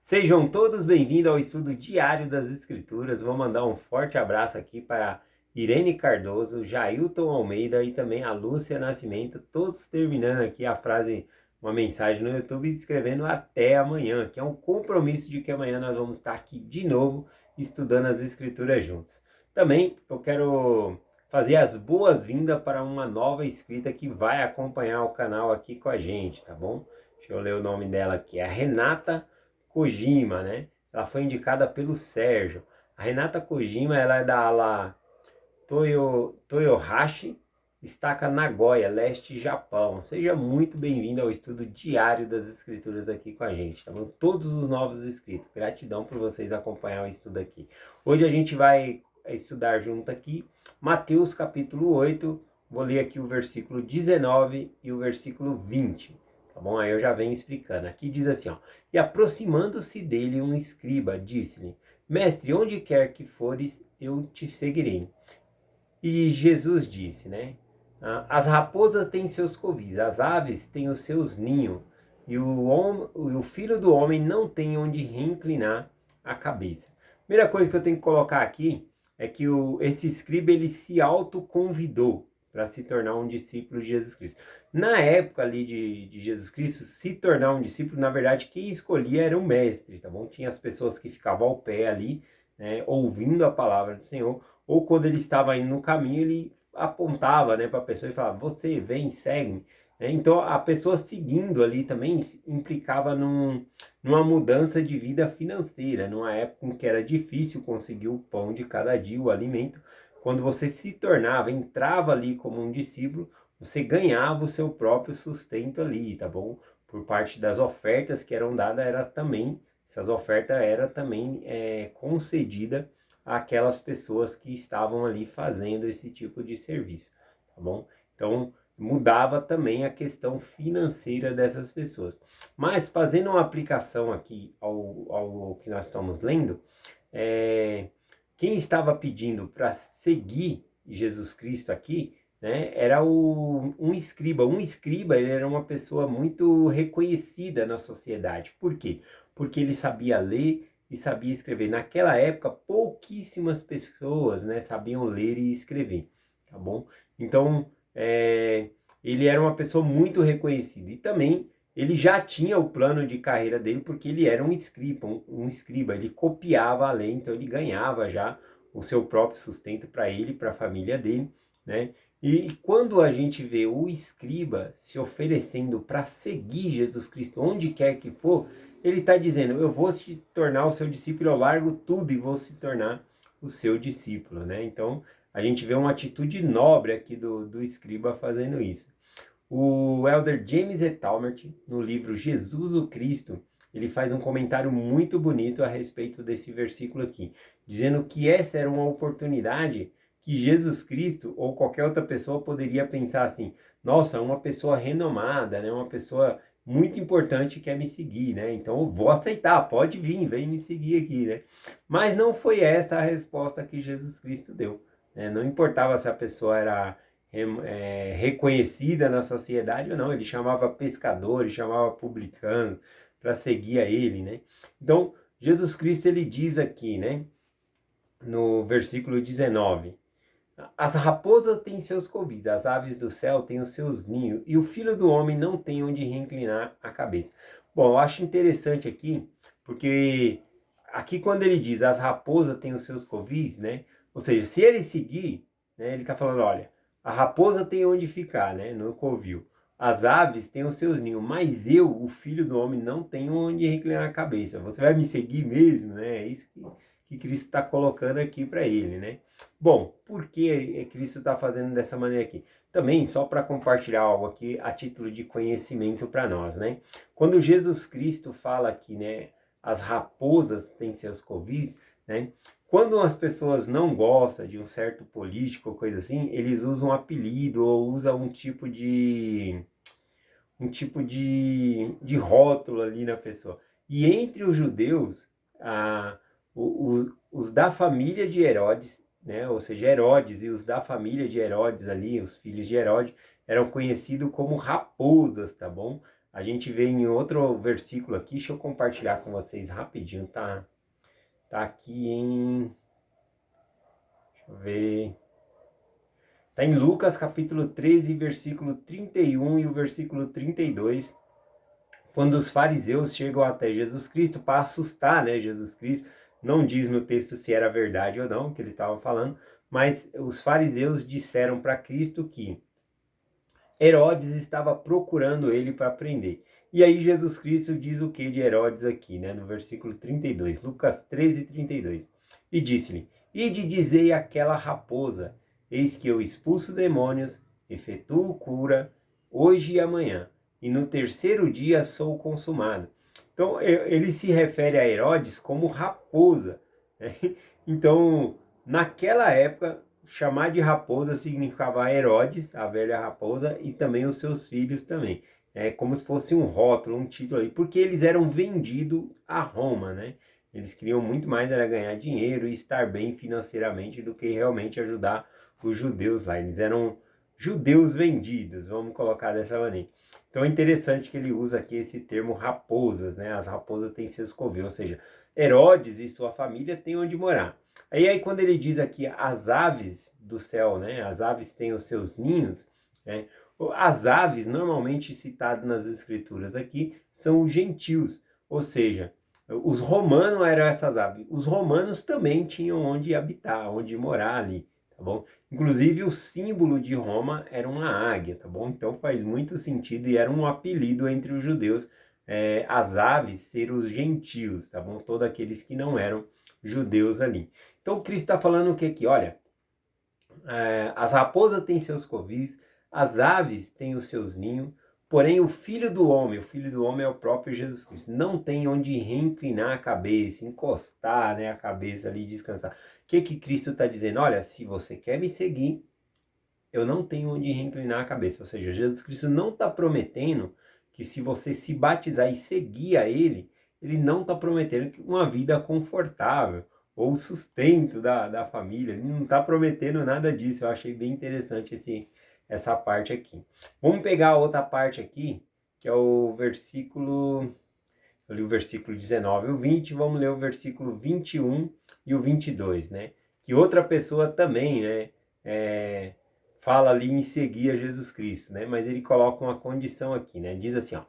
Sejam todos bem-vindos ao estudo diário das Escrituras. Vou mandar um forte abraço aqui para Irene Cardoso, Jailton Almeida e também a Lúcia Nascimento, todos terminando aqui a frase, uma mensagem no YouTube escrevendo até amanhã, que é um compromisso de que amanhã nós vamos estar aqui de novo estudando as Escrituras juntos. Também eu quero fazer as boas-vindas para uma nova inscrita que vai acompanhar o canal aqui com a gente, tá bom? Deixa eu ler o nome dela aqui, é a Renata Kojima, né? Ela foi indicada pelo Sérgio. A Renata Kojima, ela é da ala Toyohashi, destaca Nagoya, leste Japão. Seja muito bem-vindo ao estudo diário das escrituras aqui com a gente, tá bom? Todos os novos inscritos, gratidão por vocês acompanhar o estudo aqui. Hoje a gente vai estudar junto aqui Mateus capítulo 8, vou ler aqui o versículo 19 e o versículo 20. Tá bom? Aí eu já venho explicando. Aqui diz assim, ó. E aproximando-se dele um escriba, disse-lhe, Mestre, onde quer que fores, eu te seguirei. E Jesus disse, né? As raposas têm seus covis, as aves têm os seus ninhos, e o filho do homem não tem onde reinclinar a cabeça. Primeira coisa que eu tenho que colocar aqui é que esse escriba, ele se autoconvidou para se tornar um discípulo de Jesus Cristo. Na época ali de Jesus Cristo, se tornar um discípulo, na verdade, quem escolhia era o mestre, tá bom? Tinha as pessoas que ficavam ao pé ali, né, ouvindo a palavra do Senhor, ou quando ele estava indo no caminho, ele apontava, né, para a pessoa e falava, você vem, segue-me. Então, a pessoa seguindo ali também implicava numa mudança de vida financeira, numa época em que era difícil conseguir o pão de cada dia, o alimento. Quando você se tornava, entrava ali como um discípulo, você ganhava o seu próprio sustento ali, tá bom? Por parte das ofertas que eram dadas, essas ofertas eram também concedidas àquelas pessoas que estavam ali fazendo esse tipo de serviço, tá bom? Então, mudava também a questão financeira dessas pessoas. Mas, fazendo uma aplicação aqui ao que nós estamos lendo, quem estava pedindo para seguir Jesus Cristo aqui, né, era um escriba. Um escriba, ele era uma pessoa muito reconhecida na sociedade. Por quê? Porque ele sabia ler e sabia escrever. Naquela época, pouquíssimas pessoas, né, sabiam ler e escrever, tá bom? Então, ele era uma pessoa muito reconhecida. E também ele já tinha o plano de carreira dele, porque ele era um escriba, ele copiava a lei, então ele ganhava já o seu próprio sustento para ele e para a família dele, né? E quando a gente vê o escriba se oferecendo para seguir Jesus Cristo, onde quer que for, ele está dizendo, eu vou se tornar o seu discípulo, eu largo tudo e vou se tornar o seu discípulo, né? Então, a gente vê uma atitude nobre aqui do escriba fazendo isso. O elder James E. Talmert, no livro Jesus o Cristo, ele faz um comentário muito bonito a respeito desse versículo aqui, dizendo que essa era uma oportunidade que Jesus Cristo ou qualquer outra pessoa poderia pensar assim, nossa, uma pessoa renomada, né, uma pessoa muito importante quer me seguir, né, então eu vou aceitar, pode vir, vem me seguir aqui, né. Mas não foi essa a resposta que Jesus Cristo deu, né, não importava se a pessoa era reconhecida na sociedade ou não, ele chamava pescadores, chamava publicanos para seguir a ele, né? Então, Jesus Cristo, ele diz aqui, né, no versículo 19, as raposas têm seus covis, as aves do céu têm os seus ninhos, e o filho do homem não tem onde reinclinar a cabeça. Bom, eu acho interessante aqui, porque aqui quando ele diz as raposas têm os seus covis, né, ou seja, se ele seguir, né, ele está falando, olha, a raposa tem onde ficar, né, no covil. As aves têm os seus ninhos, mas eu, o filho do homem, não tenho onde reclinar a cabeça. Você vai me seguir mesmo, né? É isso que Cristo está colocando aqui para ele, né? Bom, por que Cristo está fazendo dessa maneira aqui? Também, só para compartilhar algo aqui, a título de conhecimento para nós, né? Quando Jesus Cristo fala aqui, né, as raposas têm seus covis, né? Quando as pessoas não gostam de um certo político ou coisa assim, eles usam um apelido ou usam um tipo de rótulo ali na pessoa. E entre os judeus, os da família de Herodes, né, ou seja, Herodes e os da família de Herodes ali, os filhos de Herodes, eram conhecidos como raposas, tá bom? a gente vê em outro versículo aqui, deixa eu compartilhar com vocês rapidinho, tá aqui em, deixa eu ver, tá em Lucas capítulo 13, versículo 31 e o versículo 32, quando os fariseus chegam até Jesus Cristo para assustar, né, Jesus Cristo. Não diz no texto se era verdade ou não, que ele estava falando, mas os fariseus disseram para Cristo que Herodes estava procurando ele para prender. E aí Jesus Cristo diz o que de Herodes aqui, né, no versículo 32, Lucas 13, 32. E disse-lhe: Ide dizei àquela raposa, eis que eu expulso demônios, efetuo cura, hoje e amanhã, e no terceiro dia sou consumado. Então ele se refere a Herodes como raposa, né? Então, naquela época, chamar de raposa significava Herodes, a velha raposa, e também os seus filhos também. É como se fosse um rótulo, um título aí, porque eles eram vendidos a Roma, né? Eles queriam muito mais era ganhar dinheiro e estar bem financeiramente do que realmente ajudar os judeus lá. Eles eram judeus vendidos, vamos colocar dessa maneira. Então é interessante que ele usa aqui esse termo raposas, né? As raposas têm seus covis, ou seja, Herodes e sua família têm onde morar. Aí quando ele diz aqui as aves do céu, né? As aves têm os seus ninhos, né? As aves normalmente citadas nas escrituras aqui são os gentios, ou seja, os romanos eram essas aves. Os romanos também tinham onde habitar, onde morar ali, tá bom? Inclusive o símbolo de Roma era uma águia, tá bom? Então faz muito sentido e era um apelido entre os judeus, as aves ser os gentios, tá bom? Todos aqueles que não eram judeus ali. Então Cristo está falando o que aqui? Olha, as raposas têm seus covis, as aves têm os seus ninhos, porém o Filho do Homem é o próprio Jesus Cristo, não tem onde reinclinar a cabeça, encostar, né, a cabeça ali, descansar. O que Cristo está dizendo? Olha, se você quer me seguir, eu não tenho onde reinclinar a cabeça. Ou seja, Jesus Cristo não está prometendo que se você se batizar e seguir a ele não está prometendo uma vida confortável ou o sustento da família. Ele não está prometendo nada disso. Eu achei bem interessante essa parte aqui. Vamos pegar a outra parte aqui, que é o versículo... Eu li o versículo 19 e o 20, vamos ler o versículo 21 e o 22, né? Que outra pessoa também, né, fala ali em seguir a Jesus Cristo, né? Mas ele coloca uma condição aqui, né? Diz assim, ó,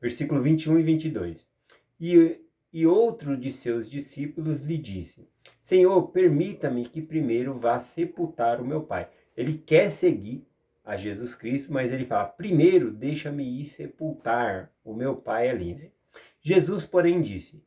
versículo 21 e 22. E outro de seus discípulos lhe disse: Senhor, permita-me que primeiro vá sepultar o meu pai. Ele quer seguir a Jesus Cristo, mas ele fala: primeiro deixa-me ir sepultar o meu pai ali, né? Jesus, porém, disse: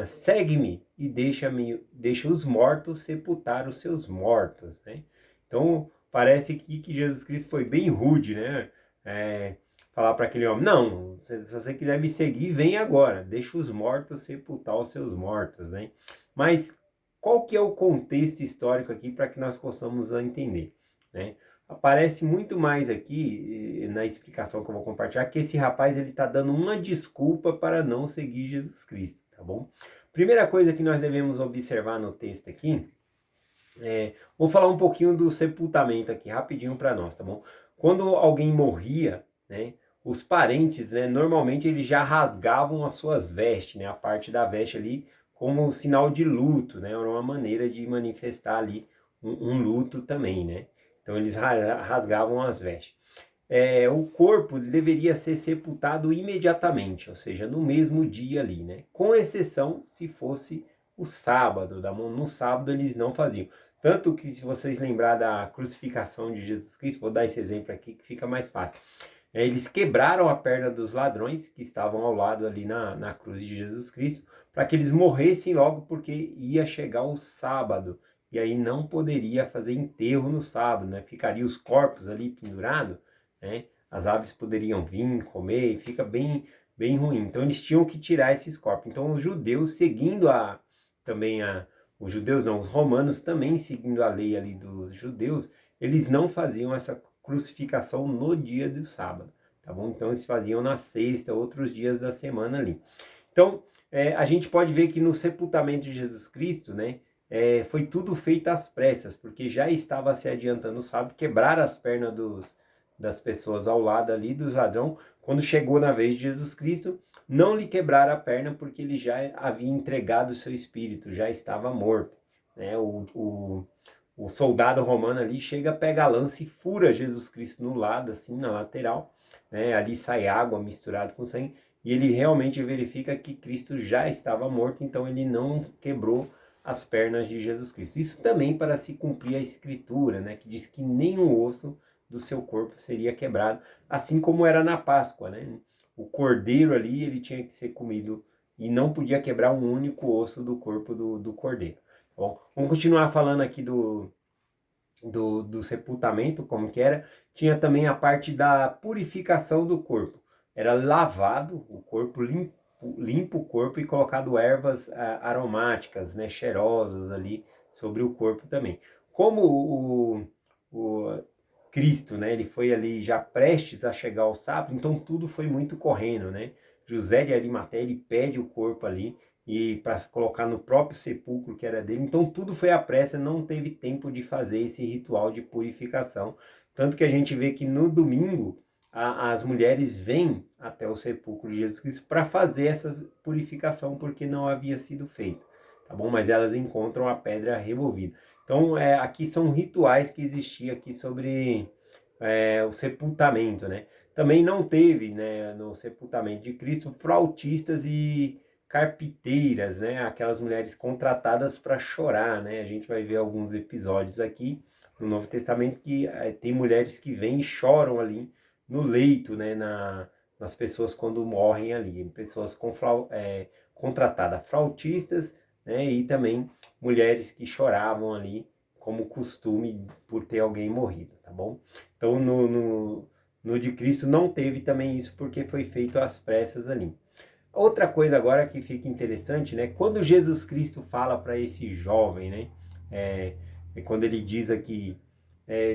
segue-me e deixa os mortos sepultar os seus mortos, né? Então, parece que Jesus Cristo foi bem rude, né? Falar para aquele homem: não, se você quiser me seguir, vem agora, deixa os mortos sepultar os seus mortos, né? Mas qual que é o contexto histórico aqui para que nós possamos entender, né? Aparece muito mais aqui na explicação que eu vou compartilhar que esse rapaz ele está dando uma desculpa para não seguir Jesus Cristo, tá bom? Primeira coisa que nós devemos observar no texto aqui, vou falar um pouquinho do sepultamento aqui rapidinho para nós, tá bom? Quando alguém morria, né, os parentes, né, normalmente eles já rasgavam as suas vestes, né, a parte da veste ali como um sinal de luto, né, era uma maneira de manifestar ali um luto também, né? Então eles rasgavam as vestes. O corpo deveria ser sepultado imediatamente, ou seja, no mesmo dia ali, né? Com exceção se fosse o sábado, no sábado eles não faziam. Tanto que se vocês lembrar da crucificação de Jesus Cristo, vou dar esse exemplo aqui que fica mais fácil. Eles quebraram a perna dos ladrões que estavam ao lado ali na cruz de Jesus Cristo, para que eles morressem logo, porque ia chegar o sábado. E aí não poderia fazer enterro no sábado, né? Ficaria os corpos ali pendurados, né? As aves poderiam vir, comer, e fica bem, bem ruim. Então eles tinham que tirar esses corpos. Então os judeus, seguindo os judeus não, os romanos também seguindo a lei ali dos judeus, eles não faziam essa crucificação no dia do sábado, tá bom? Então eles faziam na sexta, outros dias da semana ali. Então a gente pode ver que no sepultamento de Jesus Cristo, né, foi tudo feito às pressas, porque já estava se adiantando o sábado, quebraram as pernas das pessoas ao lado ali, dos ladrões, quando chegou na vez de Jesus Cristo, não lhe quebraram a perna porque ele já havia entregado o seu espírito, já estava morto. Né? O soldado romano ali chega, pega a lança e fura Jesus Cristo no lado, assim, na lateral. Né? Ali sai água misturada com sangue e ele realmente verifica que Cristo já estava morto, então ele não quebrou as pernas de Jesus Cristo. Isso também para se cumprir a escritura, né? Que diz que nenhum osso do seu corpo seria quebrado, assim como era na Páscoa, né? O cordeiro ali, ele tinha que ser comido e não podia quebrar um único osso do corpo do cordeiro. Bom, vamos continuar falando aqui do sepultamento, como que era. Tinha também a parte da purificação do corpo. Era lavado o corpo, limpo o corpo e colocado ervas aromáticas, né, cheirosas ali sobre o corpo também. Como o Cristo, né, ele foi ali já prestes a chegar ao sábado, então tudo foi muito correndo, né? José de Arimateia, ele pede o corpo ali e para colocar no próprio sepulcro que era dele. Então tudo foi à pressa, não teve tempo de fazer esse ritual de purificação. Tanto que a gente vê que no domingo as mulheres vêm até o sepulcro de Jesus Cristo para fazer essa purificação, porque não havia sido feita, tá bom? Mas elas encontram a pedra removida. Então aqui são rituais que existiam aqui sobre o sepultamento, né? Também não teve, né, no sepultamento de Cristo, flautistas e carpiteiras, né? Aquelas mulheres contratadas para chorar, né? A gente vai ver alguns episódios aqui no Novo Testamento que tem mulheres que vêm e choram ali no leito, né? Nas pessoas quando morrem ali, pessoas contratadas, flautistas, né? E também mulheres que choravam ali como costume por ter alguém morrido, tá bom? Então no de Cristo não teve também isso porque foi feito às pressas ali. Outra coisa agora que fica interessante, né? Quando Jesus Cristo fala para esse jovem, né? Quando ele diz aqui,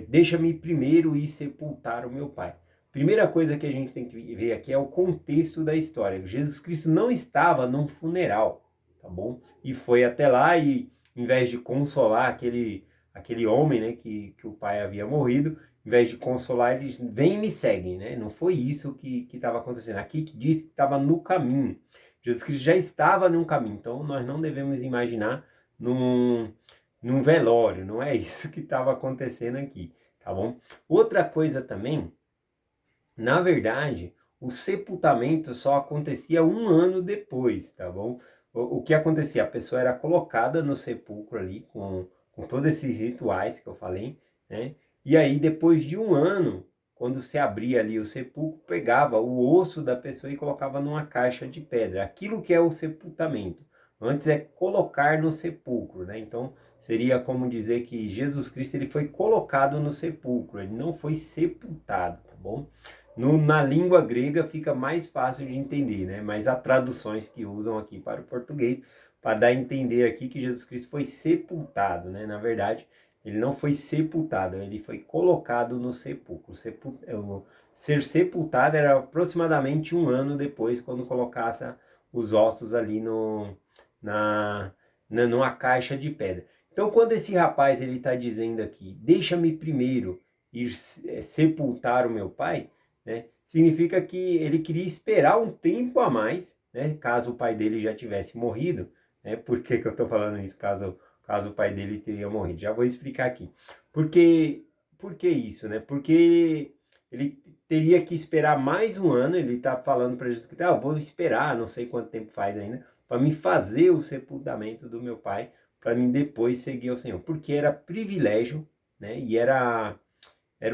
deixa-me primeiro ir sepultar o meu pai. Primeira coisa que a gente tem que ver aqui é o contexto da história. Jesus Cristo não estava num funeral, tá bom? E foi até lá e, em vez de consolar aquele homem, né? Que o pai havia morrido, em vez de consolar, eles vem e me seguem, né? Não foi isso que estava acontecendo. Aqui que diz que estava no caminho. Jesus Cristo já estava num caminho. Então, nós não devemos imaginar num velório. Não é isso que estava acontecendo aqui, tá bom? Outra coisa também, na verdade, o sepultamento só acontecia um ano depois, tá bom? O que acontecia? A pessoa era colocada no sepulcro ali, com todos esses rituais que eu falei, né? E aí, depois de um ano, quando se abria ali o sepulcro, pegava o osso da pessoa e colocava numa caixa de pedra. Aquilo que é o sepultamento. Antes é colocar no sepulcro, né? Então, seria como dizer que Jesus Cristo ele foi colocado no sepulcro, ele não foi sepultado, tá bom? Na língua grega fica mais fácil de entender, né? Mas há traduções que usam aqui para o português para dar a entender aqui que Jesus Cristo foi sepultado, né? Na verdade, ele não foi sepultado, ele foi colocado no sepulcro. Ser sepultado era aproximadamente um ano depois, quando colocasse os ossos ali numa caixa de pedra. Então, quando esse rapaz ele está dizendo aqui, deixa-me primeiro ir sepultar o meu pai, né? Significa que ele queria esperar um tempo a mais, né? Caso o pai dele já tivesse morrido, né? Por que eu estou falando isso? Caso o pai dele teria morrido. Já vou explicar aqui. Por que isso, né? Porque ele teria que esperar mais um ano, ele está falando para Jesus que vou esperar, não sei quanto tempo faz ainda, para me fazer o sepultamento do meu pai, para mim depois seguir ao Senhor. Porque era privilégio, né? E era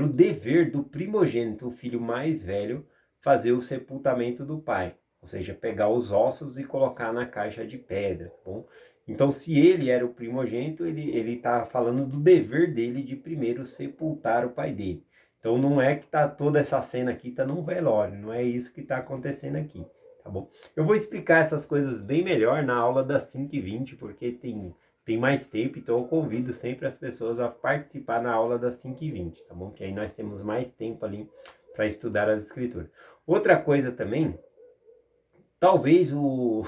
o dever do primogênito, o filho mais velho, fazer o sepultamento do pai. Ou seja, pegar os ossos e colocar na caixa de pedra, tá bom? Então, se ele era o primogênito, ele está falando do dever dele de primeiro sepultar o pai dele. Então, não é que tá toda essa cena aqui está num velório, não é isso que está acontecendo aqui, tá bom? Eu vou explicar essas coisas bem melhor na aula das 5h20, porque tem mais tempo, então eu convido sempre as pessoas a participar na aula das 5h20, tá bom? Que aí nós temos mais tempo ali para estudar as escrituras. Outra coisa também, talvez o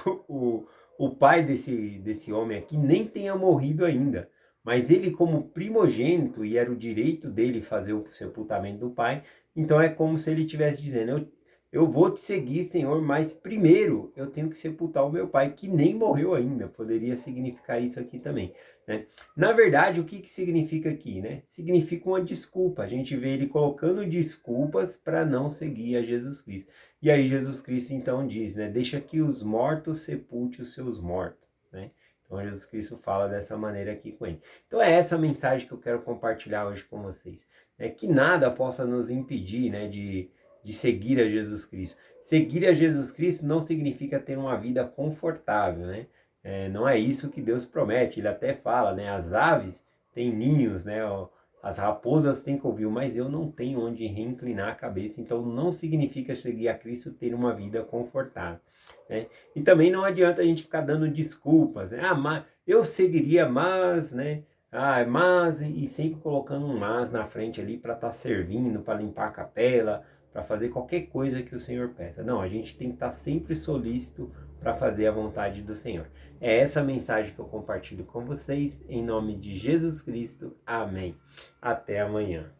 pai desse homem aqui nem tenha morrido ainda, mas ele como primogênito, e era o direito dele fazer o sepultamento do pai, Então é como se ele estivesse dizendo, eu vou te seguir, Senhor, mas primeiro eu tenho que sepultar o meu pai, que nem morreu ainda. Poderia significar isso aqui também, né? Na verdade, o que que significa aqui, né? Significa uma desculpa. A gente vê ele colocando desculpas para não seguir a Jesus Cristo. E aí Jesus Cristo então diz, né? Deixa que os mortos sepulte os seus mortos, né? Então Jesus Cristo fala dessa maneira aqui com ele. Então é essa mensagem que eu quero compartilhar hoje com vocês. É que nada possa nos impedir, né, de seguir a Jesus Cristo. Seguir a Jesus Cristo não significa ter uma vida confortável, né? Não é isso que Deus promete. Ele até fala, né? As aves têm ninhos, né? As raposas têm covil, mas eu não tenho onde reinclinar a cabeça. Então não significa seguir a Cristo ter uma vida confortável, né? E também não adianta a gente ficar dando desculpas, né? Ah, mas eu seguiria, mas, né? Ah, mas, e sempre colocando um mas na frente ali para estar servindo, para limpar a capela, para fazer qualquer coisa que o Senhor peça. Não, a gente tem que estar sempre solícito para fazer a vontade do Senhor. É essa mensagem que eu compartilho com vocês, em nome de Jesus Cristo. Amém. Até amanhã.